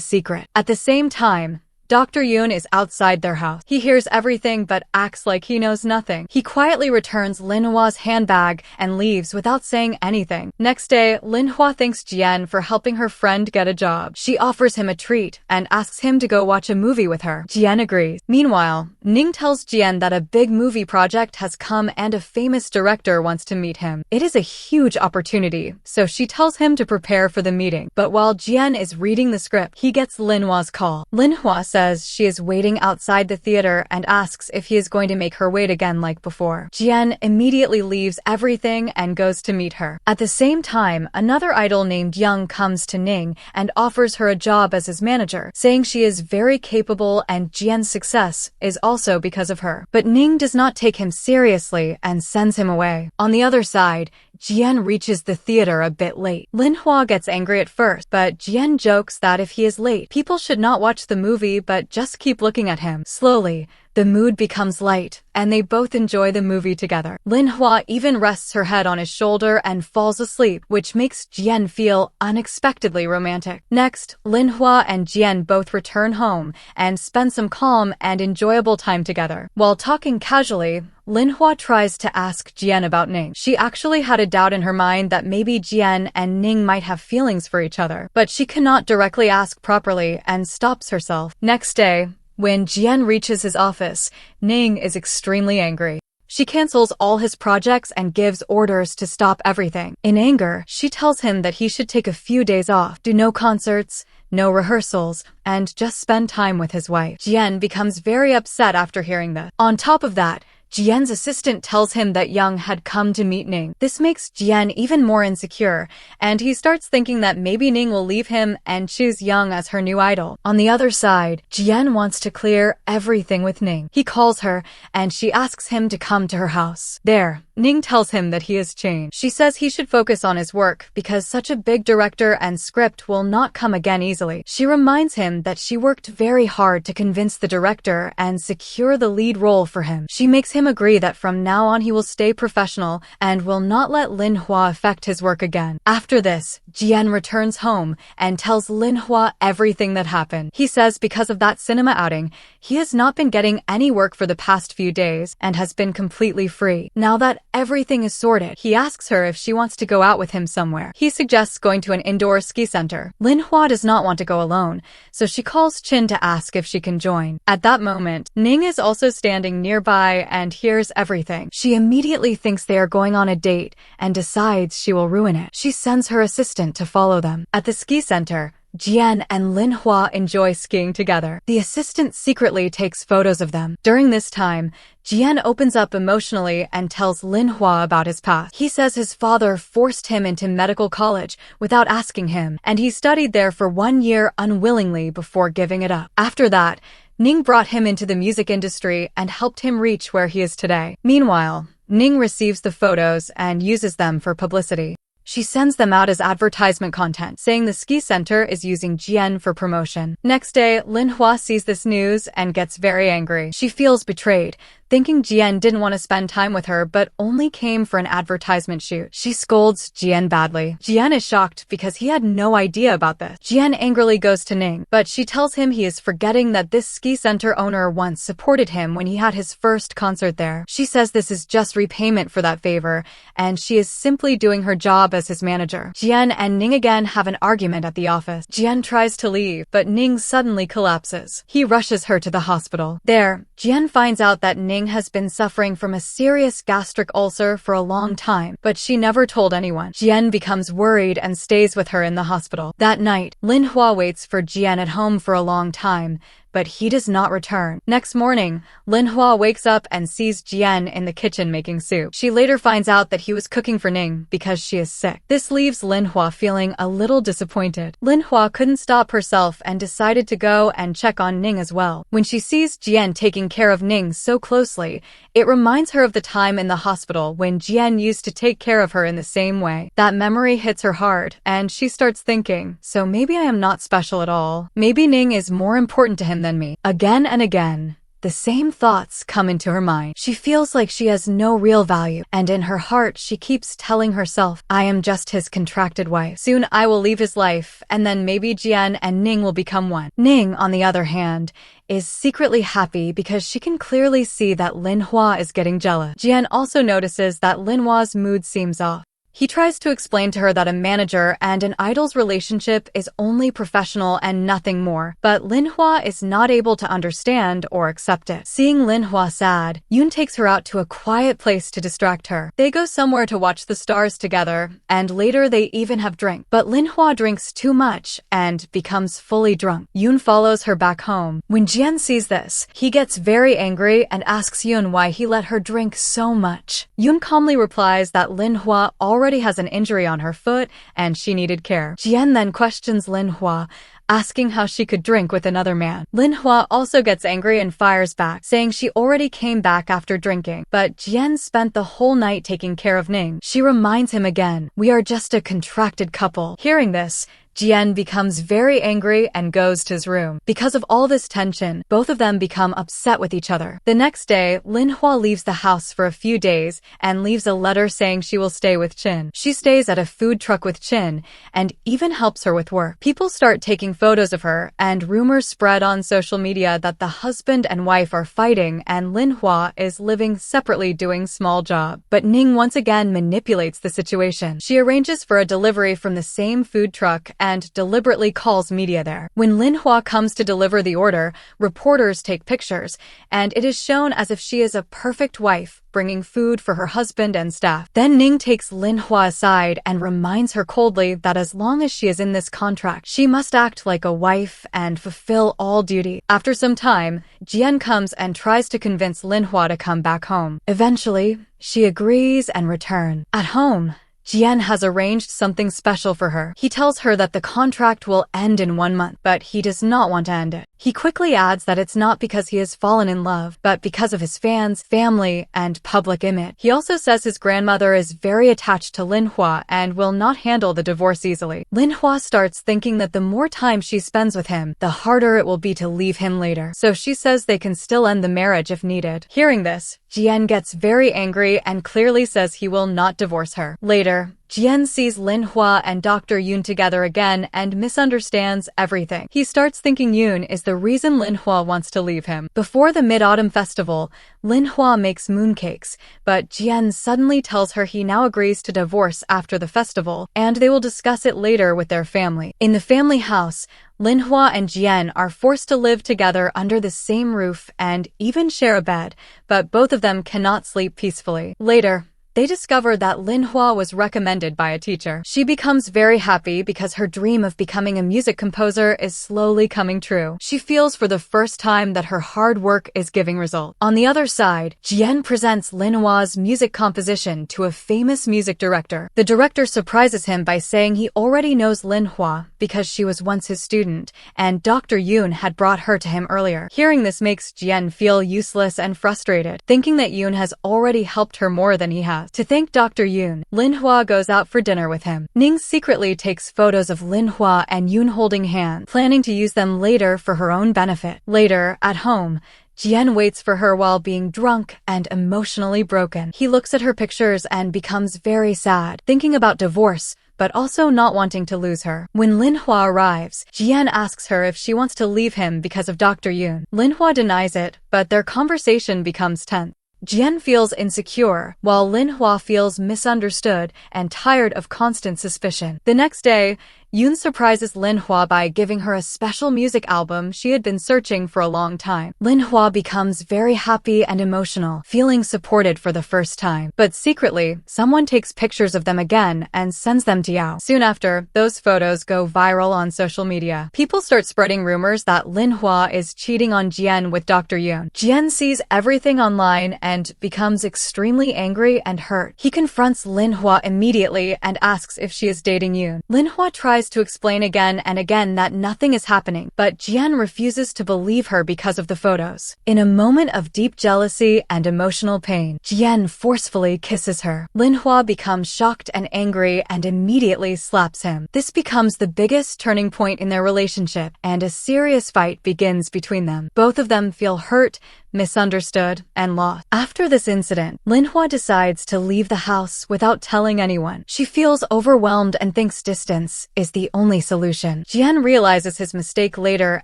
secret. At the same time, Dr. Yoon is outside their house. He hears everything but acts like he knows nothing. He quietly returns Linhua's handbag and leaves without saying anything. Next day, Linhua thanks Jian for helping her friend get a job. She offers him a treat and asks him to go watch a movie with her. Jian agrees. Meanwhile, Ning tells Jian that a big movie project has come and a famous director wants to meet him. It is a huge opportunity, so she tells him to prepare for the meeting. But while Jian is reading the script, he gets Linhua's call. Linhua says she is waiting outside the theater and asks if he is going to make her wait again like before. Jian immediately leaves everything and goes to meet her. At the same time, another idol named Young comes to Ning and offers her a job as his manager, saying she is very capable and Jian's success is also because of her. But Ning does not take him seriously and sends him away. On the other side, Jian reaches the theater a bit late. Linhua gets angry at first, but Jian jokes that if he is late, people should not watch the movie but just keep looking at him. Slowly, the mood becomes light, and they both enjoy the movie together. Linhua even rests her head on his shoulder and falls asleep, which makes Jian feel unexpectedly romantic. Next, Linhua and Jian both return home and spend some calm and enjoyable time together. While talking casually, Linhua tries to ask Jian about Ning. She actually had a doubt in her mind that maybe Jian and Ning might have feelings for each other, but she cannot directly ask properly and stops herself. Next day, when Jian reaches his office, Ning is extremely angry. She cancels all his projects and gives orders to stop everything. In anger, she tells him that he should take a few days off, do no concerts, no rehearsals, and just spend time with his wife. Jian becomes very upset after hearing this. On top of that, Jian's assistant tells him that Young had come to meet Ning. This makes Jian even more insecure, and he starts thinking that maybe Ning will leave him and choose Young as her new idol. On the other side, Jian wants to clear everything with Ning. He calls her, and she asks him to come to her house. There, Ning tells him that he has changed. She says he should focus on his work because such a big director and script will not come again easily. She reminds him that she worked very hard to convince the director and secure the lead role for him. She makes him agree that from now on he will stay professional and will not let Linhua affect his work again. After this, Jian returns home and tells Linhua everything that happened. He says because of that cinema outing, he has not been getting any work for the past few days and has been completely free. Now that everything is sorted, he asks her if she wants to go out with him somewhere. He suggests going to an indoor ski center. Linhua does not want to go alone, so she calls Chin to ask if she can join. At that moment, Ning is also standing nearby and hears everything. She immediately thinks they are going on a date and decides she will ruin it. She sends her assistant to follow them. At the ski center, Jian and Linhua enjoy skiing together. The assistant secretly takes photos of them. During this time, Jian opens up emotionally and tells Linhua about his past. He says his father forced him into medical college without asking him, and he studied there for 1 year unwillingly before giving it up. After that, Ning brought him into the music industry and helped him reach where he is today. Meanwhile, Ning receives the photos and uses them for publicity. She sends them out as advertisement content, saying the ski center is using Jian for promotion. Next day, Linhua sees this news and gets very angry. She feels betrayed, thinking Jian didn't want to spend time with her but only came for an advertisement shoot. She scolds Jian badly. Jian is shocked because he had no idea about this. Jian angrily goes to Ning, but she tells him he is forgetting that this ski center owner once supported him when he had his first concert there. She says this is just repayment for that favor, and she is simply doing her job as his manager. Jian and Ning again have an argument at the office. Jian tries to leave, but Ning suddenly collapses. He rushes her to the hospital. There, Jian finds out that Ning has been suffering from a serious gastric ulcer for a long time, but she never told anyone. Jian becomes worried and stays with her in the hospital. That night, Linhua waits for Jian at home for a long time, but he does not return. Next morning, Linhua wakes up and sees Jian in the kitchen making soup. She later finds out that he was cooking for Ning because she is sick. This leaves Linhua feeling a little disappointed. Linhua couldn't stop herself and decided to go and check on Ning as well. When she sees Jian taking care of Ning so closely, it reminds her of the time in the hospital when Jian used to take care of her in the same way. That memory hits her hard, and she starts thinking, so maybe I am not special at all. Maybe Ning is more important to him than me. Again and again, the same thoughts come into her mind. She feels like she has no real value, and in her heart she keeps telling herself, I am just his contracted wife. Soon I will leave his life, and then maybe Jian and Ning will become one. Ning, on the other hand, is secretly happy because she can clearly see that Linhua is getting jealous. Jian also notices that Linhua's mood seems off. He tries to explain to her that a manager and an idol's relationship is only professional and nothing more, but Linhua is not able to understand or accept it. Seeing Linhua sad, Yoon takes her out to a quiet place to distract her. They go somewhere to watch the stars together, and later they even have drink. But Linhua drinks too much and becomes fully drunk. Yoon follows her back home. When Jian sees this, he gets very angry and asks Yoon why he let her drink so much. Yoon calmly replies that Linhua already has an injury on her foot and she needed care. Jian then questions Linhua, asking how she could drink with another man. Linhua also gets angry and fires back, saying she already came back after drinking, but Jian spent the whole night taking care of Ning. She reminds him again, we are just a contracted couple. Hearing this, Jian becomes very angry and goes to his room. Because of all this tension, both of them become upset with each other. The next day, Linhua leaves the house for a few days and leaves a letter saying she will stay with Chin. She stays at a food truck with Chin and even helps her with work. People start taking photos of her, and rumors spread on social media that the husband and wife are fighting and Linhua is living separately doing small job. But Ning once again manipulates the situation. She arranges for a delivery from the same food truck and deliberately calls media there. When Linhua comes to deliver the order, reporters take pictures, and it is shown as if she is a perfect wife, bringing food for her husband and staff. Then Ning takes Linhua aside and reminds her coldly that as long as she is in this contract, she must act like a wife and fulfill all duty. After some time, Jian comes and tries to convince Linhua to come back home. Eventually, she agrees and returns. At home, Jian has arranged something special for her. He tells her that the contract will end in 1 month, but he does not want to end it. He quickly adds that it's not because he has fallen in love, but because of his fans, family, and public image. He also says his grandmother is very attached to Linhua and will not handle the divorce easily. Linhua starts thinking that the more time she spends with him, the harder it will be to leave him later. So she says they can still end the marriage if needed. Hearing this, Jian gets very angry and clearly says he will not divorce her. Later, Jian sees Linhua and Dr. Yoon together again and misunderstands everything. He starts thinking Yoon is the reason Linhua wants to leave him. Before the Mid-Autumn Festival, Linhua makes mooncakes, but Jian suddenly tells her he now agrees to divorce after the festival, and they will discuss it later with their family. In the family house, Linhua and Jian are forced to live together under the same roof and even share a bed, but both of them cannot sleep peacefully. Later, They discover that Linhua was recommended by a teacher. She becomes very happy because her dream of becoming a music composer is slowly coming true. She feels for the first time that her hard work is giving results. On the other side, Jian presents Linhua's music composition to a famous music director. The director surprises him by saying he already knows Linhua because she was once his student, and Dr. Yoon had brought her to him earlier. Hearing this makes Jian feel useless and frustrated, thinking that Yoon has already helped her more than he has. To thank Dr. Yoon, Linhua goes out for dinner with him. Ning secretly takes photos of Linhua and Yoon holding hands, planning to use them later for her own benefit. Later, at home, Jian waits for her while being drunk and emotionally broken. He looks at her pictures and becomes very sad, thinking about divorce, but also not wanting to lose her. When Linhua arrives, Jian asks her if she wants to leave him because of Dr. Yoon. Linhua denies it, but their conversation becomes tense. Jian feels insecure, while Linhua feels misunderstood and tired of constant suspicion. The next day, Yoon surprises Linhua by giving her a special music album she had been searching for a long time. Linhua becomes very happy and emotional, feeling supported for the first time. But secretly, someone takes pictures of them again and sends them to Yao. Soon after, those photos go viral on social media. People start spreading rumors that Linhua is cheating on Jian with Dr. Yoon. Jian sees everything online and becomes extremely angry and hurt. He confronts Linhua immediately and asks if she is dating Yoon. Linhua tries to explain again and again that nothing is happening, but Jian refuses to believe her because of the photos. In a moment of deep jealousy and emotional pain, Jian forcefully kisses her. Linhua becomes shocked and angry and immediately slaps him. This becomes the biggest turning point in their relationship, and a serious fight begins between them. Both of them feel hurt, misunderstood, and lost. After this incident, Linhua decides to leave the house without telling anyone. She feels overwhelmed and thinks distance is the only solution. Jian realizes his mistake later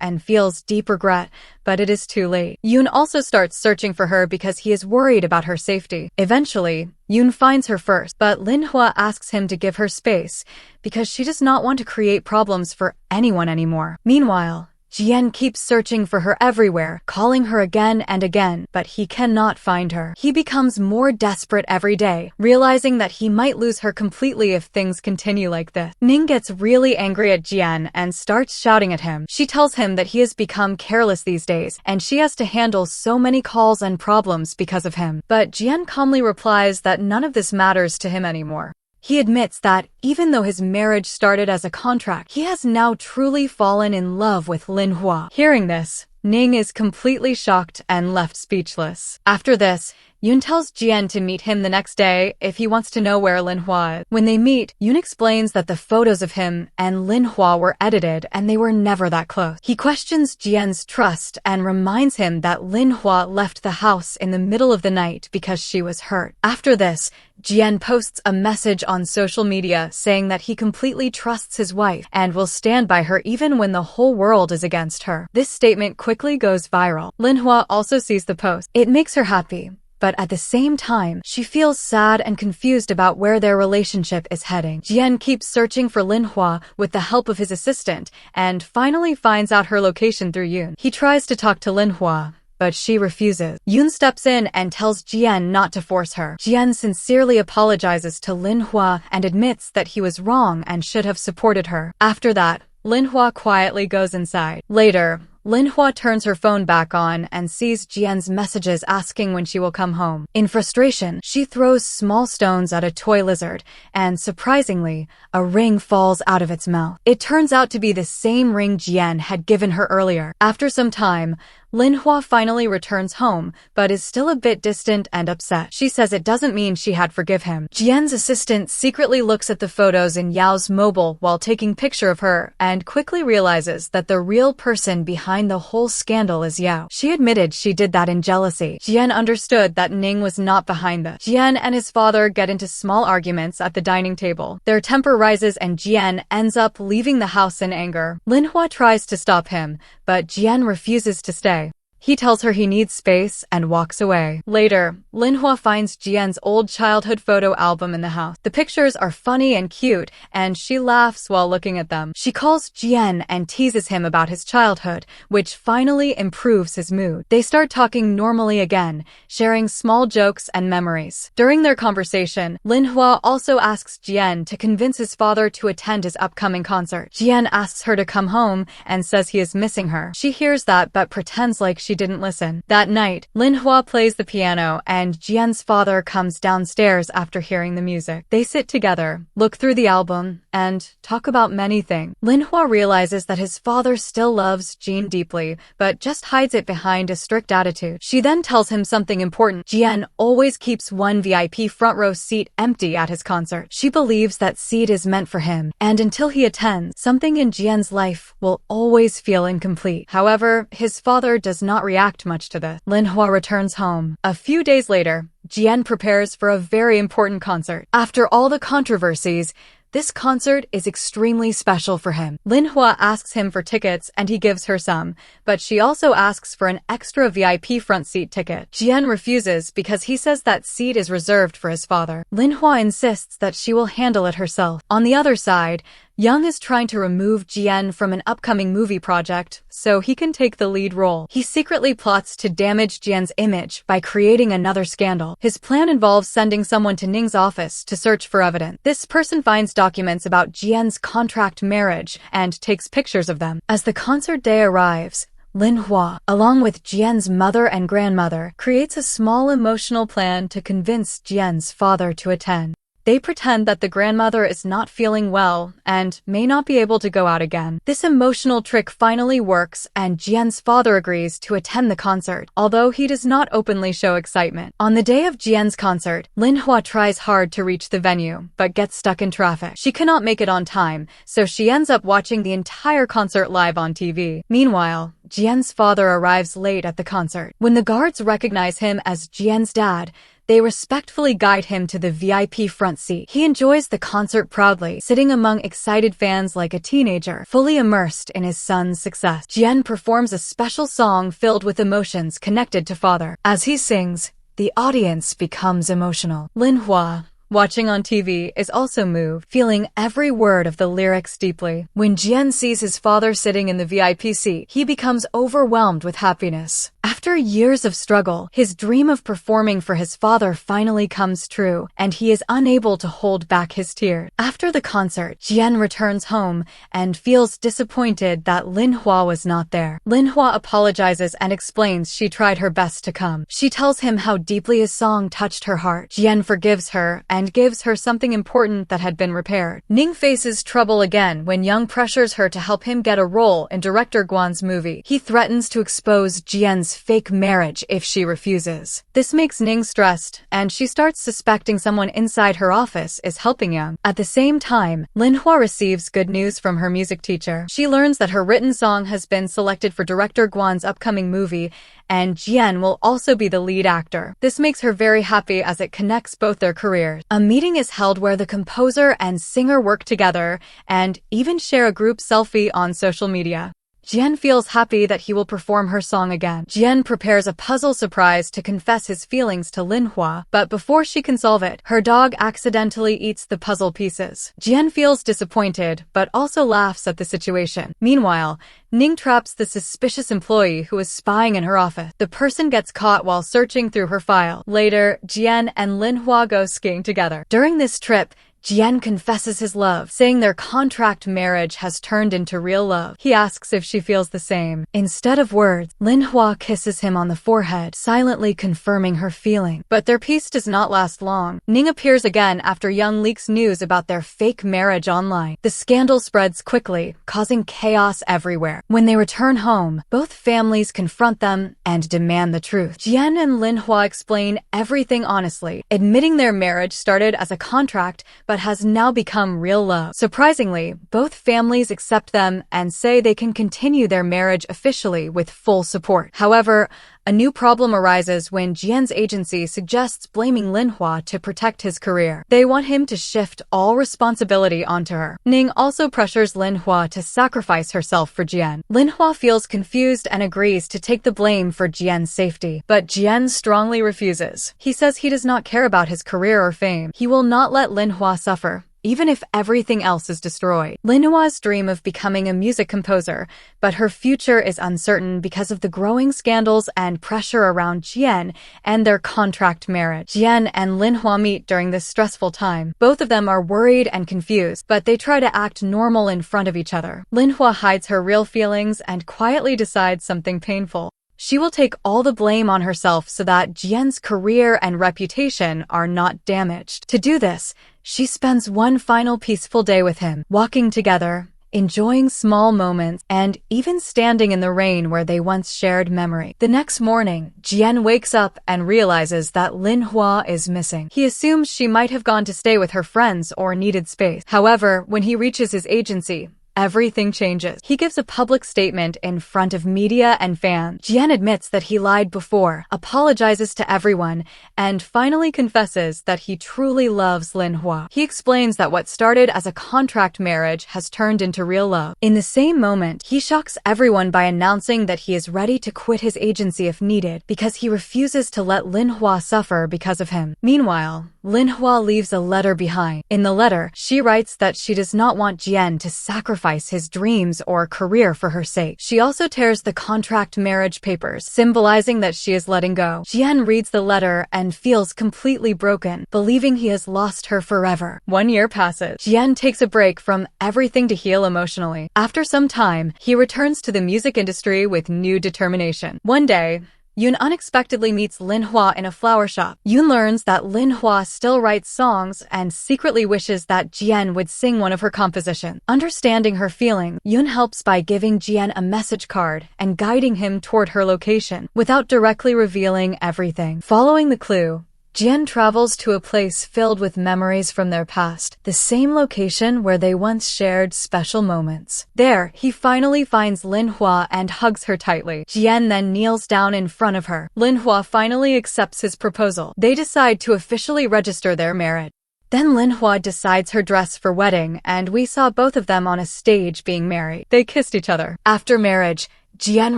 and feels deep regret, but it is too late. Yoon also starts searching for her because he is worried about her safety. Eventually, Yoon finds her first, but Linhua asks him to give her space because she does not want to create problems for anyone anymore. Meanwhile, Jian keeps searching for her everywhere, calling her again and again, but he cannot find her. He becomes more desperate every day, realizing that he might lose her completely if things continue like this. Ning gets really angry at Jian and starts shouting at him. She tells him that he has become careless these days, and she has to handle so many calls and problems because of him. But Jian calmly replies that none of this matters to him anymore. He admits that, even though his marriage started as a contract, he has now truly fallen in love with Linhua. Hearing this, Ning is completely shocked and left speechless. After this, Yoon tells Jian to meet him the next day if he wants to know where Linhua is. When they meet, Yoon explains that the photos of him and Linhua were edited and they were never that close. He questions Jian's trust and reminds him that Linhua left the house in the middle of the night because she was hurt. After this, Jian posts a message on social media saying that he completely trusts his wife and will stand by her even when the whole world is against her. This statement quickly goes viral. Linhua also sees the post. It makes her happy, but at the same time, she feels sad and confused about where their relationship is heading. Jian keeps searching for Linhua with the help of his assistant and finally finds out her location through Yoon. He tries to talk to Linhua, but she refuses. Yoon steps in and tells Jian not to force her. Jian sincerely apologizes to Linhua and admits that he was wrong and should have supported her. After that, Linhua quietly goes inside. Later, Linhua turns her phone back on and sees Jian's messages asking when she will come home. In frustration, she throws small stones at a toy lizard, and surprisingly, a ring falls out of its mouth. It turns out to be the same ring Jian had given her earlier. After some time, Linhua finally returns home, but is still a bit distant and upset. She says it doesn't mean she had forgive him. Jian's assistant secretly looks at the photos in Yao's mobile while taking picture of her and quickly realizes that the real person behind the whole scandal is Yao. She admitted she did that in jealousy. Jian understood that Ning was not behind this. Jian and his father get into small arguments at the dining table. Their temper rises and Jian ends up leaving the house in anger. Linhua tries to stop him, but Jian refuses to stay. He tells her he needs space and walks away. Later, Linhwa finds Jian's old childhood photo album in the house. The pictures are funny and cute, and she laughs while looking at them. She calls Jian and teases him about his childhood, which finally improves his mood. They start talking normally again, sharing small jokes and memories. During their conversation, Linhwa also asks Jian to convince his father to attend his upcoming concert. Jian asks her to come home and says he is missing her. She hears that but pretends like she didn't listen. That night, Linhwa plays the piano and Jian's father comes downstairs after hearing the music. They sit together, look through the album, and talk about many things. Linhwa realizes that his father still loves Jin deeply, but just hides it behind a strict attitude. She then tells him something important. Jian always keeps one VIP front row seat empty at his concert. She believes that seat is meant for him, and until he attends, something in Jian's life will always feel incomplete. However, his father does not react much to this. Linhwa returns home. A few days later, Jian prepares for a very important concert. After all the controversies, this concert is extremely special for him. Linhwa asks him for tickets and he gives her some, but she also asks for an extra VIP front seat ticket. Jian refuses because he says that seat is reserved for his father. Linhwa insists that she will handle it herself. On the other side, Young is trying to remove Jian from an upcoming movie project so he can take the lead role. He secretly plots to damage Jian's image by creating another scandal. His plan involves sending someone to Ning's office to search for evidence. This person finds documents about Jian's contract marriage and takes pictures of them. As the concert day arrives, Linhwa, along with Jian's mother and grandmother, creates a small emotional plan to convince Jian's father to attend. They pretend that the grandmother is not feeling well and may not be able to go out again. This emotional trick finally works and Jian's father agrees to attend the concert, although he does not openly show excitement. On the day of Jian's concert, Linhwa tries hard to reach the venue, but gets stuck in traffic. She cannot make it on time, so she ends up watching the entire concert live on TV. Meanwhile, Jian's father arrives late at the concert. When the guards recognize him as Jian's dad, they respectfully guide him to the VIP front seat. He enjoys the concert proudly, sitting among excited fans like a teenager, fully immersed in his son's success. Jian performs a special song filled with emotions connected to father. As he sings, the audience becomes emotional. Linhwa, watching on TV, is also moved, feeling every word of the lyrics deeply. When Jian sees his father sitting in the VIP seat, he becomes overwhelmed with happiness. After years of struggle, his dream of performing for his father finally comes true, and he is unable to hold back his tears. After the concert, Jian returns home and feels disappointed that Linhwa was not there. Linhwa apologizes and explains she tried her best to come. She tells him how deeply his song touched her heart. Jian forgives her and gives her something important that had been repaired. Ning faces trouble again when Young pressures her to help him get a role in director Guan's movie. He threatens to expose Jian's fake marriage if she refuses. This makes Ning stressed, and she starts suspecting someone inside her office is helping Young. At the same time, Linhwa receives good news from her music teacher. She learns that her written song has been selected for director Guan's upcoming movie, and Jian will also be the lead actor. This makes her very happy as it connects both their careers. A meeting is held where the composer and singer work together and even share a group selfie on social media. Jian feels happy that he will perform her song again. Jian prepares a puzzle surprise to confess his feelings to Linhwa, but before she can solve it, her dog accidentally eats the puzzle pieces. Jian feels disappointed, but also laughs at the situation. Meanwhile, Ning traps the suspicious employee who is spying in her office. The person gets caught while searching through her file. Later, Jian and Linhwa go skiing together. During this trip, Jian confesses his love, saying their contract marriage has turned into real love. He asks if she feels the same. Instead of words, Linhwa kisses him on the forehead, silently confirming her feeling. But their peace does not last long. Ning appears again after Young leaks news about their fake marriage online. The scandal spreads quickly, causing chaos everywhere. When they return home, both families confront them and demand the truth. Jian and Linhwa explain everything honestly, admitting their marriage started as a contract but has now become real love. Surprisingly, both families accept them and say they can continue their marriage officially with full support. However, A new problem arises when Jian's agency suggests blaming Linhua to protect his career. They want him to shift all responsibility onto her. Ning also pressures Linhua to sacrifice herself for Jian. Linhua feels confused and agrees to take the blame for Jian's safety, but Jian strongly refuses. He says he does not care about his career or fame. He will not let Linhua suffer, even if everything else is destroyed. Linhua's dream of becoming a music composer, but her future is uncertain because of the growing scandals and pressure around Jian and their contract marriage. Jian and Linhua meet during this stressful time. Both of them are worried and confused, but they try to act normal in front of each other. Linhua hides her real feelings and quietly decides something painful. She will take all the blame on herself so that Jian's career and reputation are not damaged. To do this, she spends one final peaceful day with him, walking together, enjoying small moments, and even standing in the rain where they once shared memory. The next morning, Jian wakes up and realizes that Linhua is missing. He assumes she might have gone to stay with her friends or needed space. However, when he reaches his agency, everything changes. He gives a public statement in front of media and fans. Jian admits that he lied before, apologizes to everyone, and finally confesses that he truly loves Linhua. He explains that what started as a contract marriage has turned into real love. In the same moment, he shocks everyone by announcing that he is ready to quit his agency if needed because he refuses to let Linhua suffer because of him. Meanwhile, Linhua leaves a letter behind. In the letter, she writes that she does not want Jian to sacrifice his dreams or career for her sake. She also tears the contract marriage papers, symbolizing that she is letting go. Jian reads the letter and feels completely broken, believing he has lost her forever. 1 year passes. Jian takes a break from everything to heal emotionally. After some time, he returns to the music industry with new determination. One day, Yoon unexpectedly meets Linhua in a flower shop. Yoon learns that Linhua still writes songs and secretly wishes that Jian would sing one of her compositions. Understanding her feeling, Yoon helps by giving Jian a message card and guiding him toward her location, without directly revealing everything. Following the clue, Jian travels to a place filled with memories from their past, the same location where they once shared special moments. There, he finally finds Linhua and hugs her tightly. Jian then kneels down in front of her. Linhua finally accepts his proposal. They decide to officially register their marriage. Then Linhua decides her dress for wedding, and we saw both of them on a stage being married. They kissed each other. After marriage, Jian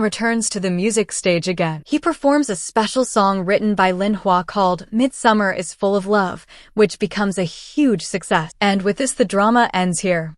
returns to the music stage again. He performs a special song written by Linhua called Midsummer is Full of Love, which becomes a huge success. And with this, the drama ends here.